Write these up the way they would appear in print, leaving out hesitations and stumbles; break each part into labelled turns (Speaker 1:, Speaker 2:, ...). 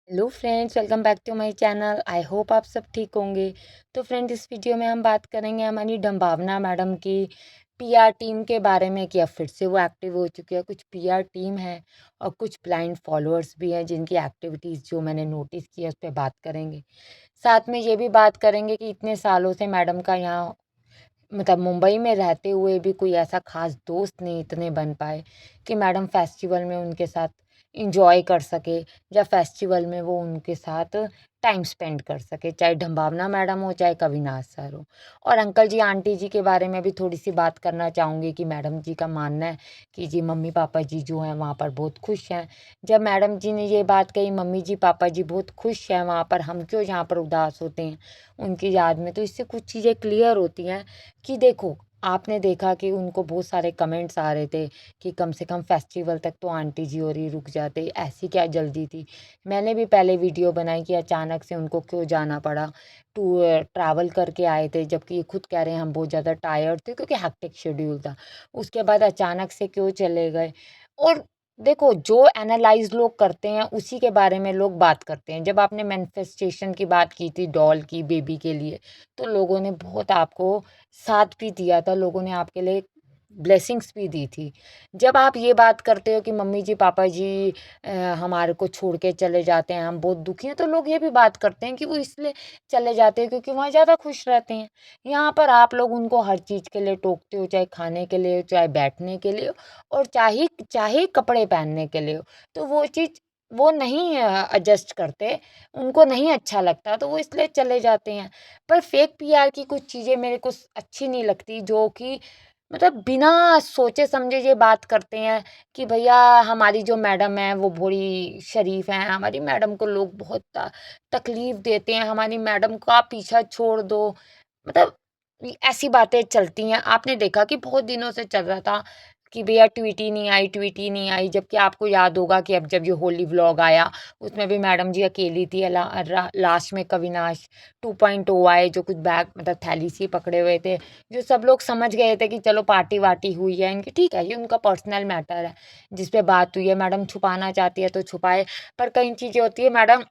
Speaker 1: Hello friends, welcome back to my channel. I hope आप सब ठीक होंगे। तो फ्रेंड, इस वीडियो में हम बात करेंगे हमारी डम्भावना मैडम की पीआर टीम के बारे में कि अब फिर से वो एक्टिव हो चुकी है। कुछ पीआर टीम है और कुछ ब्लाइंड फॉलोअर्स भी हैं जिनकी एक्टिविटीज़ जो मैंने नोटिस की है उस पर बात करेंगे। साथ में ये भी बात करेंगे कि इतने सालों से मैडम का यहाँ मतलब मुंबई में रहते हुए भी कोई ऐसा ख़ास दोस्त नहीं इतने बन पाए कि मैडम फेस्टिवल में उनके साथ इंजॉय कर सके या फेस्टिवल में वो उनके साथ टाइम स्पेंड कर सके, चाहे ढंभावना मैडम हो चाहे कविनाश सर हो। और अंकल जी आंटी जी के बारे में भी थोड़ी सी बात करना चाहूँगी कि मैडम जी का मानना है कि जी मम्मी पापा जी जो हैं वहाँ पर बहुत खुश हैं। जब मैडम जी ने ये बात कही मम्मी जी पापा जी बहुत खुश हैं वहाँ पर, हम क्यों यहाँ पर उदास होते हैं उनकी याद में, तो इससे कुछ चीज़ें क्लियर होती हैं कि देखो, आपने देखा कि उनको बहुत सारे कमेंट्स आ रहे थे कि कम से कम फेस्टिवल तक तो आंटी जी और ही रुक जाते, ऐसी क्या जल्दी थी। मैंने भी पहले वीडियो बनाई कि अचानक से उनको क्यों जाना पड़ा। ट्रैवल करके आए थे, जबकि ये खुद कह रहे हैं हम बहुत ज़्यादा टायर्ड थे क्योंकि हेक्टिक शेड्यूल था। उसके बाद अचानक से क्यों चले गए। और देखो, जो एनालाइज लोग करते हैं उसी के बारे में लोग बात करते हैं। जब आपने मैनिफेस्टेशन की बात की थी डॉल की बेबी के लिए, तो लोगों ने बहुत आपको साथ भी दिया था, लोगों ने आपके लिए ब्लेसिंग्स भी दी थी। जब आप ये बात करते हो कि मम्मी जी पापा जी हमारे को छोड़ के चले जाते हैं, हम बहुत दुखी हैं, तो लोग ये भी बात करते हैं कि वो इसलिए चले जाते हैं क्योंकि वहाँ ज़्यादा खुश रहते हैं। यहाँ पर आप लोग उनको हर चीज़ के लिए टोकते हो, चाहे खाने के लिए हो, चाहे बैठने के लिए हो, और चाहे चाहे कपड़े पहनने के लिए हो। तो वो चीज़ वो नहीं एडजस्ट करते, उनको नहीं अच्छा लगता, तो वो इसलिए चले जाते हैं। पर फेक पीआर की कुछ चीज़ें मेरे को अच्छी नहीं लगती, जो कि मतलब बिना सोचे समझे ये बात करते हैं कि भैया हमारी जो मैडम है वो बड़ी शरीफ हैं, हमारी मैडम को लोग बहुत तकलीफ देते हैं, हमारी मैडम का पीछा छोड़ दो। मतलब ऐसी बातें चलती हैं। आपने देखा कि बहुत दिनों से चल रहा था कि भैया ट्वीटी नहीं आई, ट्वीटी नहीं आई, जबकि आपको याद होगा कि अब जब ये होली व्लॉग आया उसमें भी मैडम जी अकेली थी। लास्ट में कविनाश 2.0 आए जो कुछ बैग मतलब थैली सी पकड़े हुए थे, जो सब लोग समझ गए थे कि चलो पार्टी वार्टी हुई है इनकी, ठीक है, ये उनका पर्सनल मैटर है जिस पे बात हुई है। मैडम छुपाना चाहती है तो छुपाए। पर कई चीज़ें होती है मैडम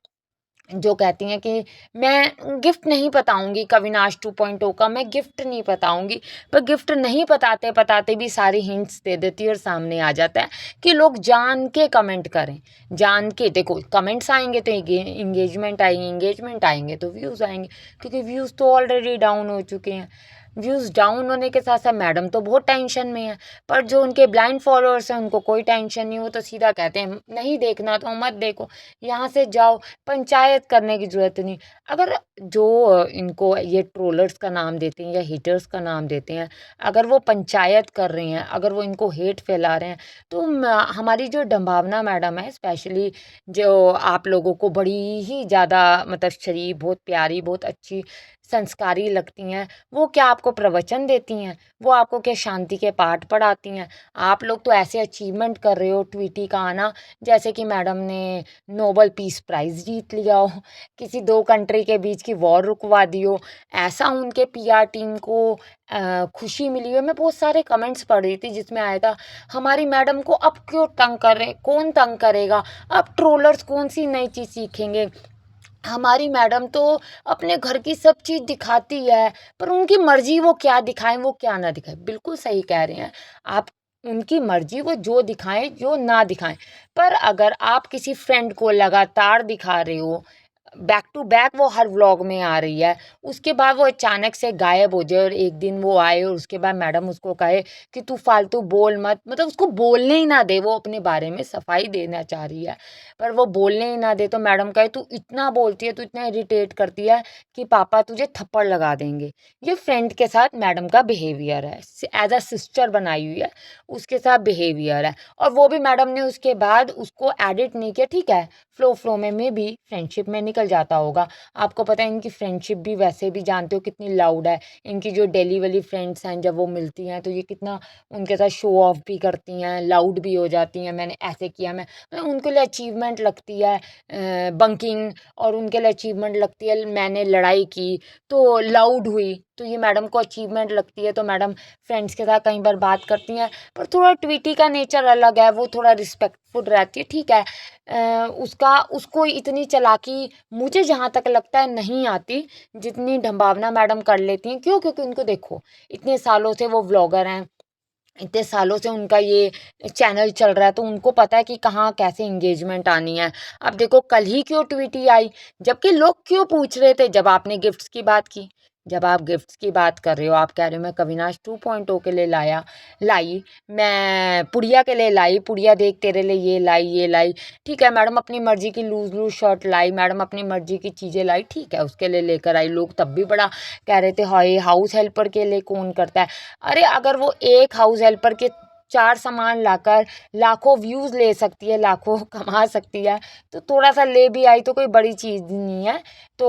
Speaker 1: जो कहती हैं कि मैं गिफ्ट नहीं बताऊंगी, कविनाश 2.0 का मैं गिफ्ट नहीं बताऊंगी। पर गिफ्ट नहीं बताते बताते भी सारी हिंट्स दे देती है और सामने आ जाता है कि लोग जान के कमेंट करें। जान के देखो, कमेंट्स आएंगे तो इंगेजमेंट आएंगे तो व्यूज़ आएंगे, क्योंकि व्यूज़ तो ऑलरेडी डाउन हो चुके हैं। व्यूज़ डाउन होने के साथ साथ मैडम तो बहुत टेंशन में है। पर जो उनके ब्लाइंड फॉलोअर्स हैं उनको कोई टेंशन नहीं, वो तो सीधा कहते हैं नहीं देखना तो मत देखो, यहाँ से जाओ, पंचायत करने की ज़रूरत नहीं। अगर जो इनको ये ट्रोलर्स का नाम देते हैं या हेटर्स का नाम देते हैं, अगर वो पंचायत कर रहे हैं, अगर वो इनको हेट फैला रहे हैं, तो हमारी जो डम्भावना मैडम है स्पेशली, जो आप लोगों को बड़ी ही ज़्यादा मतलब शरीफ, बहुत प्यारी, बहुत अच्छी, संस्कारी लगती हैं, वो क्या आपको प्रवचन देती हैं? वो आपको क्या शांति के पाठ पढ़ाती हैं? आप लोग तो ऐसे अचीवमेंट कर रहे हो ट्वीटी का आना, जैसे कि मैडम ने नोबल पीस प्राइज़ जीत लिया हो, किसी 2 कंट्री के बीच की वॉर रुकवा दी हो, ऐसा उनके पीआर टीम को खुशी मिली हो। मैं बहुत सारे कमेंट्स पढ़ रही थी जिसमें आया था हमारी मैडम को अब क्यों तंग कर रहे हैं, कौन तंग करेगा, अब ट्रोलर्स कौन-सी नई चीज़ सीखेंगे, हमारी मैडम तो अपने घर की सब चीज़ दिखाती है, पर उनकी मर्ज़ी वो क्या दिखाएँ, वो क्या ना दिखाएँ। बिल्कुल सही कह रहे हैं आप, उनकी मर्ज़ी वो जो दिखाएँ, जो ना दिखाएँ। पर अगर आप किसी फ्रेंड को लगातार दिखा रहे हो, बैक टू बैक वो हर व्लॉग में आ रही है, उसके बाद वो अचानक से गायब हो जाए और एक दिन वो आए और उसके बाद मैडम उसको कहे कि तू फालतू बोल मत, मतलब उसको बोलने ही ना दे, वो अपने बारे में सफाई देना चाह रही है, पर वो बोलने ही ना दे, तो मैडम कहे तू इतना बोलती है, तू इतना इरिटेट करती है कि पापा तुझे थप्पड़ लगा देंगे। ये फ्रेंड के साथ मैडम का बिहेवियर है, एज अ सिस्टर बनाई हुई है, उसके साथ बिहेवियर है। और वो भी मैडम ने उसके बाद उसको एडिट नहीं किया, ठीक है, फ्लो में भी फ्रेंडशिप में निकल जाता होगा। आपको पता है इनकी फ्रेंडशिप भी वैसे भी जानते हो कितनी लाउड है। इनकी जो दिल्ली वाली फ्रेंड्स हैं जब वो मिलती हैं तो ये कितना उनके साथ शो ऑफ भी करती हैं, लाउड भी हो जाती हैं, मैंने ऐसे किया, मैं उनके लिए अचीवमेंट लगती है बंकिंग, और उनके लिए अचीवमेंट लगती है मैंने लड़ाई की तो लाउड हुई। तो ये मैडम को अचीवमेंट लगती है, तो मैडम फ्रेंड्स के साथ कई बार बात करती हैं। पर थोड़ा ट्वीटी का नेचर अलग है, वो थोड़ा रिस्पेक्टफुल रहती है, ठीक है। उसको इतनी चालाकी मुझे जहाँ तक लगता है नहीं आती जितनी ढंबावना मैडम कर लेती हैं। क्यों? क्योंकि उनको देखो, इतने सालों से वो व्लॉगर हैं, इतने सालों से उनका ये चैनल चल रहा है, तो उनको पता है कि कहाँ कैसे एंगेजमेंट आनी है। अब देखो कल ही क्यों ट्वीटी आई, जबकि लोग क्यों पूछ रहे थे, जब आपने गिफ्ट्स की बात की, जब आप गिफ्ट्स की बात कर रहे हो, आप कह रहे हो मैं कविनाश 2.0 के लिए लाई, मैं पुड़िया के लिए लाई, पुड़िया देख तेरे लिए ये लाई, ठीक है। मैडम अपनी मर्जी की लूज लूज शर्ट लाई, मैडम अपनी मर्जी की चीज़ें लाई, ठीक है, उसके लिए लेकर आई। लोग तब भी बड़ा कह रहे थे हाय हाउस हेल्पर के लिए कौन करता है। अरे अगर वो एक हाउस हेल्पर के 4 सामान लाकर लाखों व्यूज़ ले सकती है, लाखों कमा सकती है, तो थोड़ा सा ले भी आई तो कोई बड़ी चीज़ नहीं है। तो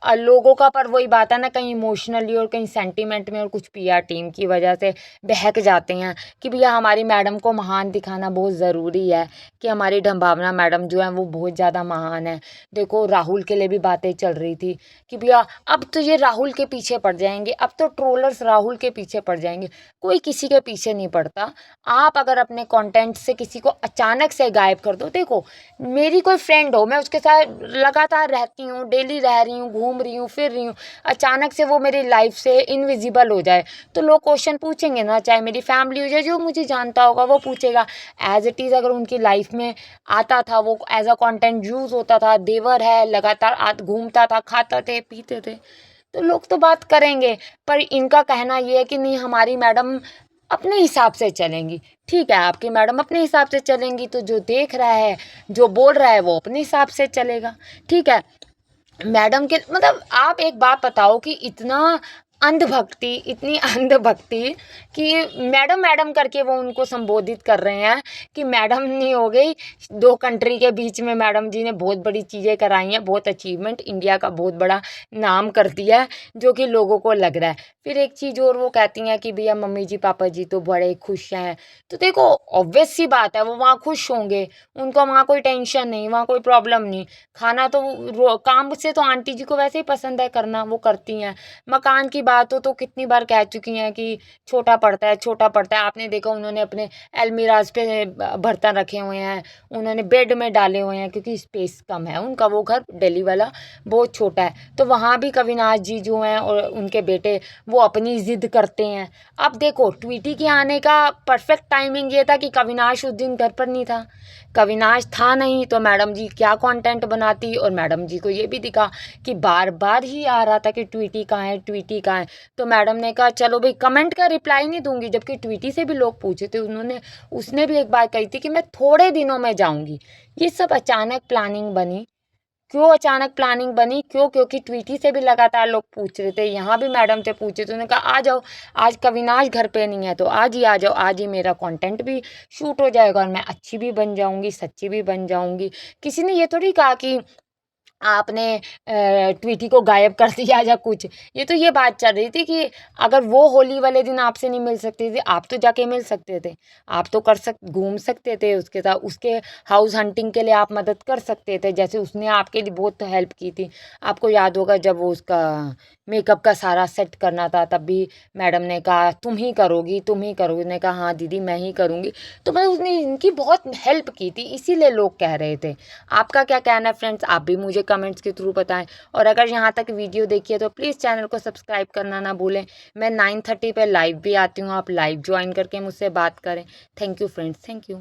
Speaker 1: लोगों का, पर वही बात है ना, कहीं इमोशनली और कहीं सेंटिमेंट में और कुछ पीआर टीम की वजह से बहक जाते हैं कि भैया हमारी मैडम को महान दिखाना बहुत ज़रूरी है, कि हमारी ढंबावना मैडम जो है वो बहुत ज़्यादा महान है। देखो राहुल के लिए भी बातें चल रही थी कि भैया अब तो ये राहुल के पीछे पड़ जाएंगे, अब तो ट्रोलर्स राहुल के पीछे पड़ जाएंगे। कोई किसी के पीछे नहीं पड़ता। आप अगर अपने कंटेंट से किसी को अचानक से गायब कर दो, देखो मेरी कोई फ्रेंड हो, मैं उसके साथ लगातार रहती हूँ, डेली रह रही हूँ, घूम रही हूँ, फिर रही हूँ, अचानक से वो मेरी लाइफ से इनविजिबल हो जाए, तो लोग क्वेश्चन पूछेंगे ना, चाहे मेरी फैमिली हो जाए, जो मुझे जानता होगा वो पूछेगा। एज इट इज़ अगर उनकी लाइफ में आता था, वो एज अ कंटेंट यूज़ होता था, देवर है, लगातार घूमता था, खाते थे पीते थे, तो लोग तो बात करेंगे। पर इनका कहना ये है कि नहीं हमारी मैडम अपने हिसाब से चलेंगी, ठीक है, आपकी मैडम अपने हिसाब से चलेंगी, तो जो देख रहा है, जो बोल रहा है वो अपने हिसाब से चलेगा, ठीक है। मैडम के मतलब आप एक बात बताओ कि इतना अंधभक्ति, इतनी अंधभक्ति कि मैडम मैडम करके वो उनको संबोधित कर रहे हैं कि मैडम नहीं हो गई, 2 कंट्री के बीच में मैडम जी ने बहुत बड़ी चीज़ें कराई हैं, बहुत अचीवमेंट, इंडिया का बहुत बड़ा नाम कर दिया है, जो कि लोगों को लग रहा है। फिर एक चीज़ और वो कहती हैं कि भैया मम्मी जी पापा जी तो बड़े खुश हैं, तो देखो ऑब्वियस सी बात है वो वहाँ खुश होंगे, उनको वहाँ कोई टेंशन नहीं, वहाँ कोई प्रॉब्लम नहीं। खाना तो काम से तो आंटी जी को वैसे ही पसंद है करना, वो करती हैं। मकान की बात हो तो कितनी बार कह चुकी हैं कि छोटा पड़ता है, छोटा पड़ता है। आपने देखा उन्होंने अपने अलमीराज पे बर्तन रखे हुए हैं, उन्होंने बेड में डाले हुए हैं, क्योंकि स्पेस कम है उनका, वो घर दिल्ली वाला बहुत छोटा है, तो वहाँ भी कविनाश जी जो हैं और उनके बेटे वो अपनी ज़िद करते हैं। अब देखो ट्वीटी के आने का परफेक्ट टाइमिंग ये था कि कविनाश उस दिन घर पर नहीं था, कविनाश था नहीं, तो मैडम जी क्या कंटेंट बनाती, और मैडम जी को ये भी दिखा कि बार बार ही आ रहा था कि ट्वीटी कहाँ है, ट्वीटी कहाँ है, तो मैडम ने कहा चलो भाई कमेंट का रिप्लाई नहीं दूंगी, जबकि ट्वीटी से भी लोग पूछे थे, उसने भी एक बात कही थी कि मैं थोड़े दिनों में जाऊंगी। ये सब अचानक प्लानिंग बनी। क्यों अचानक प्लानिंग बनी? क्यों? क्योंकि ट्वीटी से भी लगातार लोग पूछ रहे थे, यहाँ भी मैडम से पूछे तो उन्होंने कहा आ जाओ, आज कविनाश घर पे नहीं है तो आज ही आ जाओ, आज ही मेरा कंटेंट भी शूट हो जाएगा और मैं अच्छी भी बन जाऊंगी, सच्ची भी बन जाऊंगी। किसी ने ये थोड़ी कहा कि आपने ट्वीटी को गायब कर दिया या कुछ। ये तो ये बात चल रही थी कि अगर वो होली वाले दिन आपसे नहीं मिल सकती थी, आप तो जाके मिल सकते थे, आप तो घूम सकते थे उसके साथ, उसके हाउस हंटिंग के लिए आप मदद कर सकते थे, जैसे उसने आपके लिए बहुत हेल्प की थी। आपको याद होगा जब वो उसका मेकअप का सारा सेट करना था, तब भी मैडम ने कहा तुम ही करोगी, तुम ही करोगी, ने कहा हाँ दीदी मैं ही करूँगी। तो भाई उसने इनकी बहुत हेल्प की थी, इसीलिए लोग कह रहे थे। आपका क्या कहना है फ्रेंड्स? आप भी मुझे कमेंट्स के थ्रू बताएं, और अगर यहाँ तक वीडियो देखी है तो प्लीज़ चैनल को सब्सक्राइब करना ना भूलें। मैं 9:30 पे लाइव भी आती हूँ, आप लाइव ज्वाइन करके मुझसे बात करें। Thank you friends, thank you.